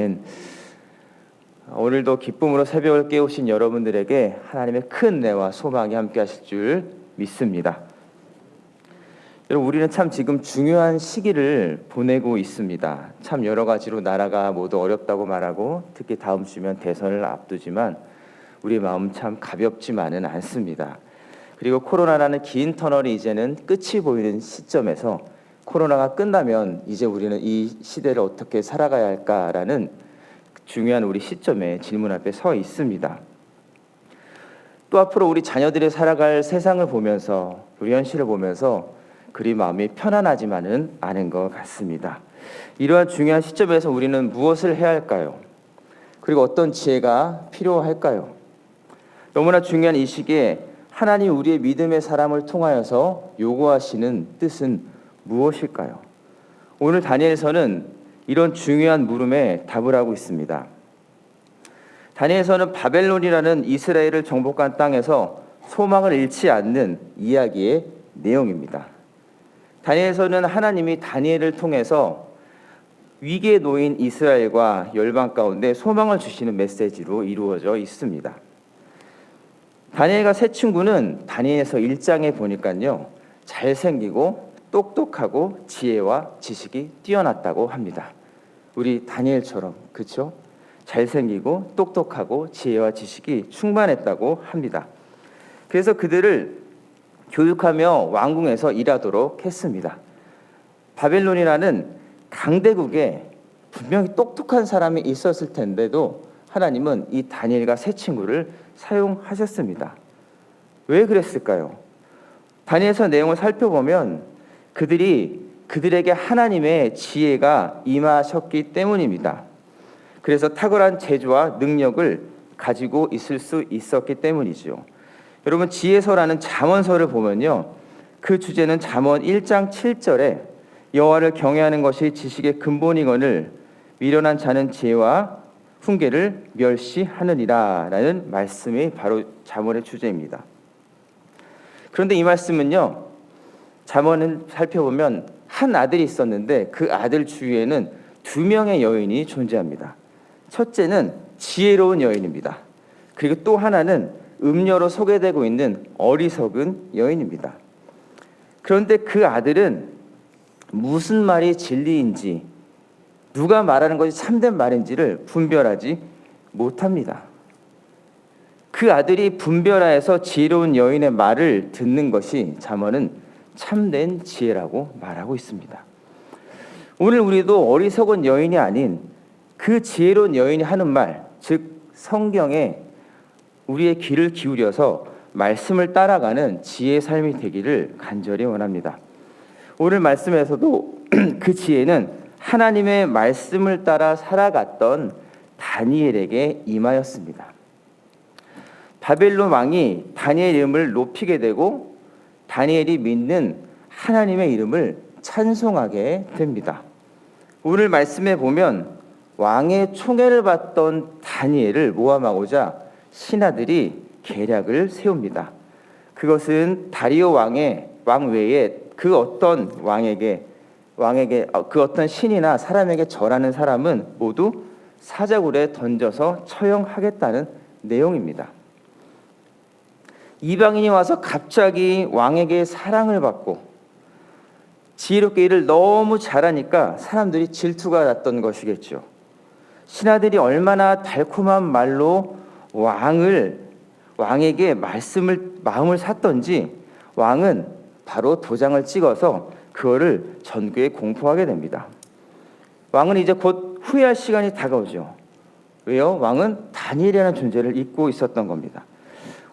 아멘. 오늘도 기쁨으로 새벽을 깨우신 여러분들에게 하나님의 큰 은혜와 소망이 함께 하실 줄 믿습니다. 여러분, 우리는 참 지금 중요한 시기를 보내고 있습니다. 참 여러 가지로 나라가 모두 어렵다고 말하고, 특히 다음 주면 대선을 앞두지만 우리 마음 참 가볍지만은 않습니다. 그리고 코로나라는 긴 터널이 이제는 끝이 보이는 시점에서 코로나가 끝나면 이제 우리는 이 시대를 어떻게 살아가야 할까라는 중요한 우리 시점에 질문 앞에 서 있습니다. 또 앞으로 우리 자녀들이 살아갈 세상을 보면서, 우리 현실을 보면서 그리 마음이 편안하지만은 않은 것 같습니다. 이러한 중요한 시점에서 우리는 무엇을 해야 할까요? 그리고 어떤 지혜가 필요할까요? 너무나 중요한 이 시기에 하나님 우리의 믿음의 사람을 통하여서 요구하시는 뜻은 무엇일까요? 오늘 다니엘서는 이런 중요한 물음에 답을 하고 있습니다. 다니엘서는 바벨론이라는 이스라엘을 정복한 땅에서 소망을 잃지 않는 이야기의 내용입니다. 다니엘서는 하나님이 다니엘을 통해서 위기에 놓인 이스라엘과 열방 가운데 소망을 주시는 메시지로 이루어져 있습니다. 다니엘과 세 친구는 다니엘서 1장에 보니까요, 잘생기고 똑똑하고 지혜와 지식이 뛰어났다고 합니다. 우리 다니엘처럼, 그렇죠? 잘생기고 똑똑하고 지혜와 지식이 충만했다고 합니다. 그래서 그들을 교육하며 왕궁에서 일하도록 했습니다. 바벨론이라는 강대국에 분명히 똑똑한 사람이 있었을 텐데도 하나님은 이 다니엘과 세 친구를 사용하셨습니다. 왜 그랬을까요? 다니엘서 내용을 살펴보면 그들에게 하나님의 지혜가 임하셨기 때문입니다. 그래서 탁월한 재주와 능력을 가지고 있을 수 있었기 때문이죠. 여러분, 지혜서라는 잠언서를 보면요, 그 주제는 잠언 1장 7절에 여호와를 경외하는 것이 지식의 근본이거늘 미련한 자는 지혜와 훈계를 멸시하느니라 라는 말씀이 바로 잠언의 주제입니다. 그런데 이 말씀은요, 잠언을 살펴보면 한 아들이 있었는데 그 아들 주위에는 두 명의 여인이 존재합니다. 첫째는 지혜로운 여인입니다. 그리고 또 하나는 음녀로 소개되고 있는 어리석은 여인입니다. 그런데 그 아들은 무슨 말이 진리인지, 누가 말하는 것이 참된 말인지를 분별하지 못합니다. 그 아들이 분별하여서 지혜로운 여인의 말을 듣는 것이 잠언은 참된 지혜라고 말하고 있습니다. 오늘 우리도 어리석은 여인이 아닌 그 지혜로운 여인이 하는 말, 즉 성경에 우리의 귀를 기울여서 말씀을 따라가는 지혜의 삶이 되기를 간절히 원합니다. 오늘 말씀에서도 그 지혜는 하나님의 말씀을 따라 살아갔던 다니엘에게 임하였습니다. 바벨론 왕이 다니엘 이름을 높이게 되고 다니엘이 믿는 하나님의 이름을 찬송하게 됩니다. 오늘 말씀에 보면 왕의 총애를 받던 다니엘을 모함하고자 신하들이 계략을 세웁니다. 그것은 다리오 왕 외에 그 어떤 왕에게 그 어떤 신이나 사람에게 절하는 사람은 모두 사자굴에 던져서 처형하겠다는 내용입니다. 이방인이 와서 갑자기 왕에게 사랑을 받고 지혜롭게 일을 너무 잘하니까 사람들이 질투가 났던 것이겠죠. 신하들이 얼마나 달콤한 말로 왕에게 마음을 샀던지 왕은 바로 도장을 찍어서 그거를 전교에 공포하게 됩니다. 왕은 이제 곧 후회할 시간이 다가오죠. 왜요? 왕은 다니엘이라는 존재를 잊고 있었던 겁니다.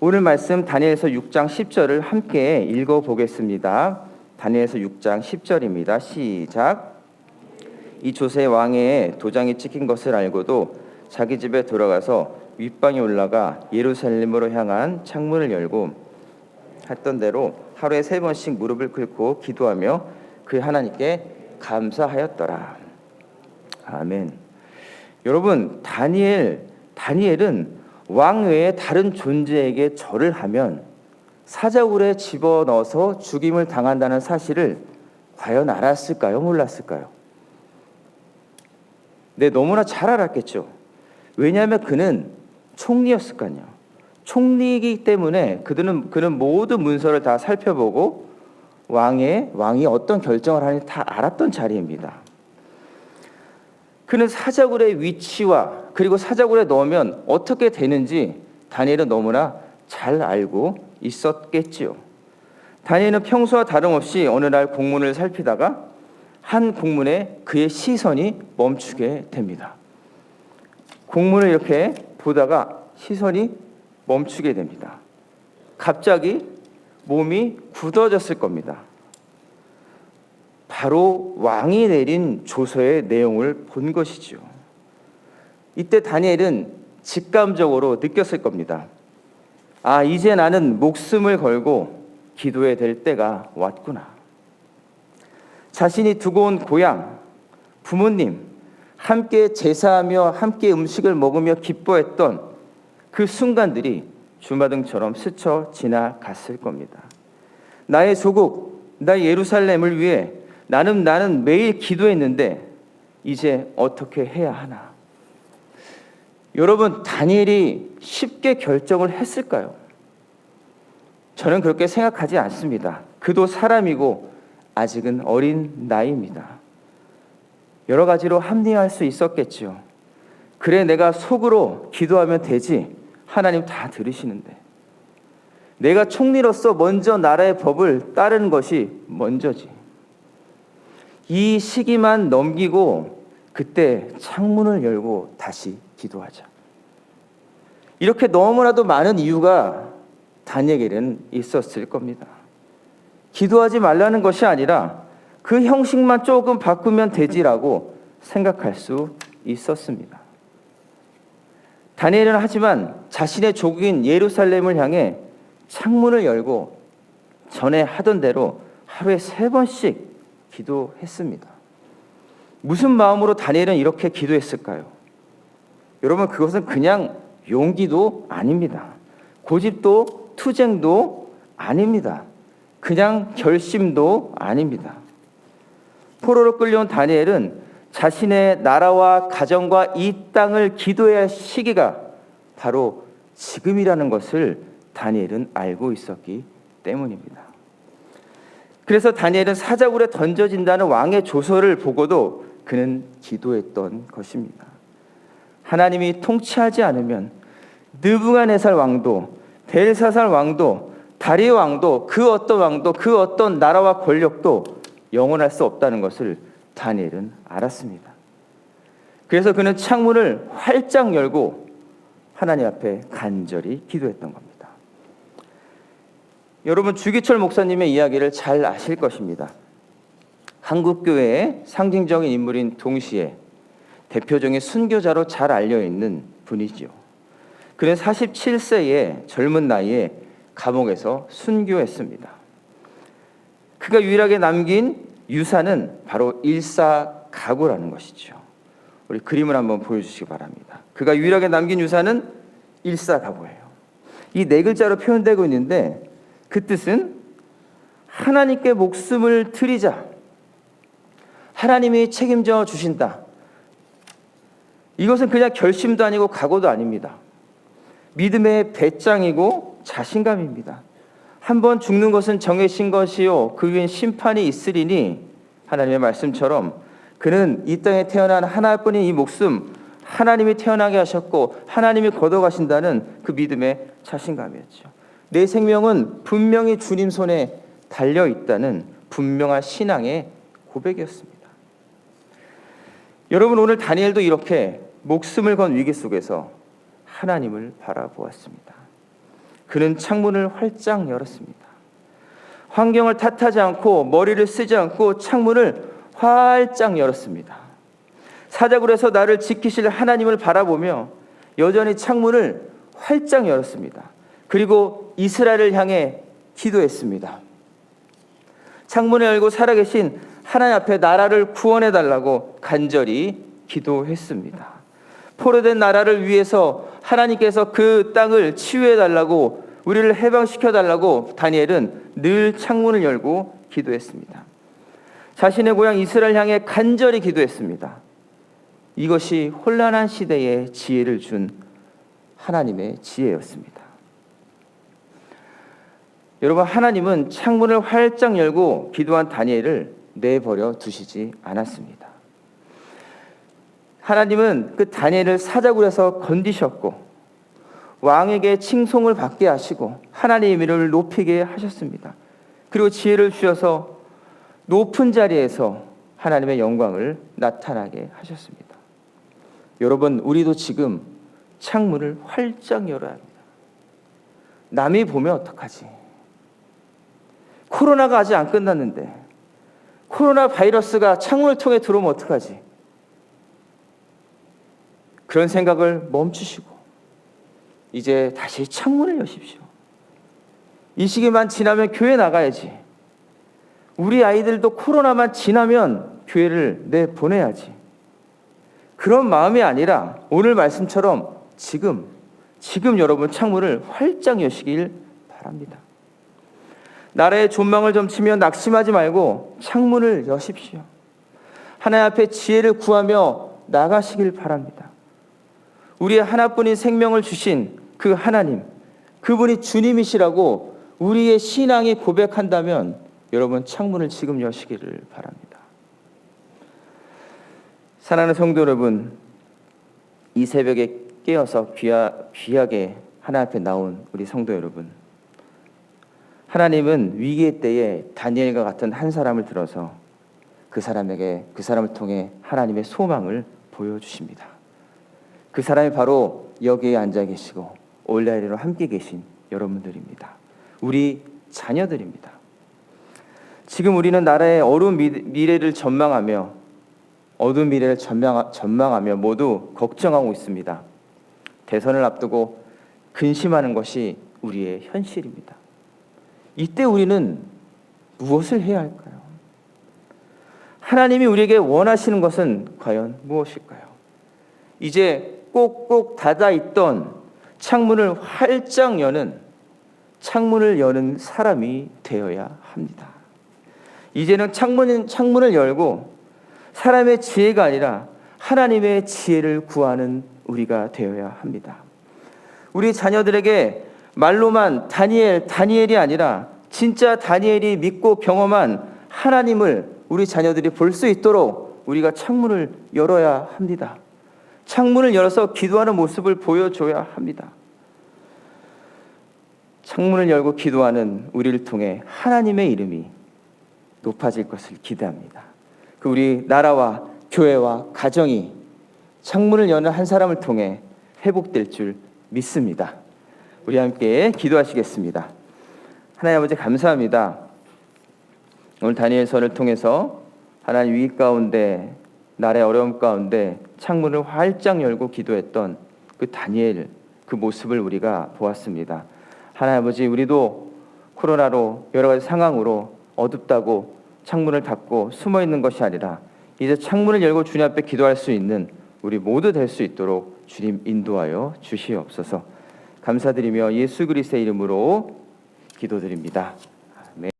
오늘 말씀 다니엘서 6장 10절을 함께 읽어보겠습니다. 다니엘서 6장 10절입니다. 시작. 이 조세 왕의 도장이 찍힌 것을 알고도 자기 집에 돌아가서 윗방에 올라가 예루살렘으로 향한 창문을 열고 했던 대로 하루에 3번씩 무릎을 꿇고 기도하며 그 하나님께 감사하였더라. 아멘. 여러분, 다니엘은 왕 외에 다른 존재에게 절을 하면 사자굴에 집어넣어서 죽임을 당한다는 사실을 과연 알았을까요? 몰랐을까요? 너무나 잘 알았겠죠. 왜냐하면 그는 총리였으니까요. 총리이기 때문에 그는 모든 문서를 다 살펴보고 왕이 어떤 결정을 하는지 다 알았던 자리입니다. 그는 사자굴의 위치와 그리고 사자굴에 넣으면 어떻게 되는지 다니엘은 너무나 잘 알고 있었겠지요. 다니엘은 평소와 다름없이 어느 날 공문을 살피다가 한 공문에 그의 시선이 멈추게 됩니다. 공문을 이렇게 보다가 시선이 멈추게 됩니다. 갑자기 몸이 굳어졌을 겁니다. 바로 왕이 내린 조서의 내용을 본 것이죠. 이때 다니엘은 직감적으로 느꼈을 겁니다. 이제 나는 목숨을 걸고 기도해야 될 때가 왔구나. 자신이 두고 온 고향, 부모님, 함께 제사하며 함께 음식을 먹으며 기뻐했던 그 순간들이 주마등처럼 스쳐 지나갔을 겁니다. 나의 조국, 나의 예루살렘을 위해 나는 매일 기도했는데 이제 어떻게 해야 하나? 여러분, 다니엘이 쉽게 결정을 했을까요? 저는 그렇게 생각하지 않습니다. 그도 사람이고 아직은 어린 나이입니다. 여러 가지로 합리화할 수 있었겠지요. 그래, 내가 속으로 기도하면 되지. 하나님 다 들으시는데. 내가 총리로서 먼저 나라의 법을 따르는 것이 먼저지. 이 시기만 넘기고 그때 창문을 열고 다시 기도하자. 이렇게 너무나도 많은 이유가 다니엘에게는 있었을 겁니다. 기도하지 말라는 것이 아니라 그 형식만 조금 바꾸면 되지라고 생각할 수 있었습니다. 다니엘은 하지만 자신의 조국인 예루살렘을 향해 창문을 열고 전에 하던 대로 하루에 3번씩 기도했습니다. 무슨 마음으로 다니엘은 이렇게 기도했을까요? 여러분, 그것은 그냥 용기도 아닙니다. 고집도 투쟁도 아닙니다. 그냥 결심도 아닙니다. 포로로 끌려온 다니엘은 자신의 나라와 가정과 이 땅을 기도해야 할 시기가 바로 지금이라는 것을 다니엘은 알고 있었기 때문입니다. 그래서 다니엘은 사자굴에 던져진다는 왕의 조서를 보고도 그는 기도했던 것입니다. 하나님이 통치하지 않으면 느부갓네살 왕도, 벨사살 왕도, 다리오 왕도, 그 어떤 왕도, 그 어떤 나라와 권력도 영원할 수 없다는 것을 다니엘은 알았습니다. 그래서 그는 창문을 활짝 열고 하나님 앞에 간절히 기도했던 겁니다. 여러분, 주기철 목사님의 이야기를 잘 아실 것입니다. 한국교회의 상징적인 인물인 동시에 대표적인 순교자로 잘 알려있는 분이지요. 그는 47세의 젊은 나이에 감옥에서 순교했습니다. 그가 유일하게 남긴 유산은 바로 일사가구라는 것이죠. 우리 그림을 한번 보여주시기 바랍니다. 그가 유일하게 남긴 유산은 일사가구예요. 이 4글자로 표현되고 있는데 그 뜻은 하나님께 목숨을 드리자. 하나님이 책임져 주신다. 이것은 그냥 결심도 아니고 각오도 아닙니다. 믿음의 배짱이고 자신감입니다. 한번 죽는 것은 정해진 것이요 그 위엔 심판이 있으리니 하나님의 말씀처럼 그는 이 땅에 태어난 하나뿐인 이 목숨 하나님이 태어나게 하셨고 하나님이 걷어가신다는 그 믿음의 자신감이었죠. 내 생명은 분명히 주님 손에 달려있다는 분명한 신앙의 고백이었습니다. 여러분, 오늘 다니엘도 이렇게 목숨을 건 위기 속에서 하나님을 바라보았습니다. 그는 창문을 활짝 열었습니다. 환경을 탓하지 않고 머리를 쓰지 않고 창문을 활짝 열었습니다. 사자굴에서 나를 지키실 하나님을 바라보며 여전히 창문을 활짝 열었습니다. 그리고 이스라엘을 향해 기도했습니다. 창문을 열고 살아계신 하나님 앞에 나라를 구원해달라고 간절히 기도했습니다. 포로된 나라를 위해서 하나님께서 그 땅을 치유해달라고 우리를 해방시켜달라고 다니엘은 늘 창문을 열고 기도했습니다. 자신의 고향 이스라엘 향해 간절히 기도했습니다. 이것이 혼란한 시대에 지혜를 준 하나님의 지혜였습니다. 여러분, 하나님은 창문을 활짝 열고 기도한 다니엘을 내버려 두시지 않았습니다. 하나님은 그 다니엘을 사자굴에서 건지셨고 왕에게 칭송을 받게 하시고 하나님의 이름을 높이게 하셨습니다. 그리고 지혜를 주셔서 높은 자리에서 하나님의 영광을 나타나게 하셨습니다. 여러분, 우리도 지금 창문을 활짝 열어야 합니다. 남이 보면 어떡하지? 코로나가 아직 안 끝났는데 코로나 바이러스가 창문을 통해 들어오면 어떡하지? 그런 생각을 멈추시고 이제 다시 창문을 여십시오. 이 시기만 지나면 교회 나가야지. 우리 아이들도 코로나만 지나면 교회를 내보내야지. 그런 마음이 아니라 오늘 말씀처럼 지금 여러분 창문을 활짝 여시길 바랍니다. 나라의 존망을 점치며 낙심하지 말고 창문을 여십시오. 하나님 앞에 지혜를 구하며 나가시길 바랍니다. 우리의 하나뿐인 생명을 주신 그 하나님, 그분이 주님이시라고 우리의 신앙이 고백한다면 여러분 창문을 지금 여시기를 바랍니다. 사랑하는 성도 여러분, 이 새벽에 깨어서 귀하게 하나님 앞에 나온 우리 성도 여러분, 하나님은 위기의 때에 다니엘과 같은 한 사람을 들어서 그 사람을 통해 하나님의 소망을 보여주십니다. 그 사람이 바로 여기에 앉아 계시고 온라인으로 함께 계신 여러분들입니다. 우리 자녀들입니다. 지금 우리는 나라의 어두운 미래를 전망하며 모두 걱정하고 있습니다. 대선을 앞두고 근심하는 것이 우리의 현실입니다. 이때 우리는 무엇을 해야 할까요? 하나님이 우리에게 원하시는 것은 과연 무엇일까요? 이제 꼭꼭 닫아있던 창문을 활짝 창문을 여는 사람이 되어야 합니다. 이제는 창문을 열고 사람의 지혜가 아니라 하나님의 지혜를 구하는 우리가 되어야 합니다. 우리 자녀들에게 말로만 다니엘이 아니라 진짜 다니엘이 믿고 경험한 하나님을 우리 자녀들이 볼 수 있도록 우리가 창문을 열어야 합니다. 창문을 열어서 기도하는 모습을 보여줘야 합니다. 창문을 열고 기도하는 우리를 통해 하나님의 이름이 높아질 것을 기대합니다. 그 우리 나라와 교회와 가정이 창문을 여는 한 사람을 통해 회복될 줄 믿습니다. 우리 함께 기도하시겠습니다. 하나님 아버지, 감사합니다. 오늘 다니엘서를 통해서 하나님 위기 가운데, 나라의 어려움 가운데 창문을 활짝 열고 기도했던 그 다니엘, 그 모습을 우리가 보았습니다. 하나님 아버지, 우리도 코로나로 여러 가지 상황으로 어둡다고 창문을 닫고 숨어 있는 것이 아니라 이제 창문을 열고 주님 앞에 기도할 수 있는 우리 모두 될 수 있도록 주님 인도하여 주시옵소서. 감사드리며 예수 그리스도의 이름으로 기도드립니다.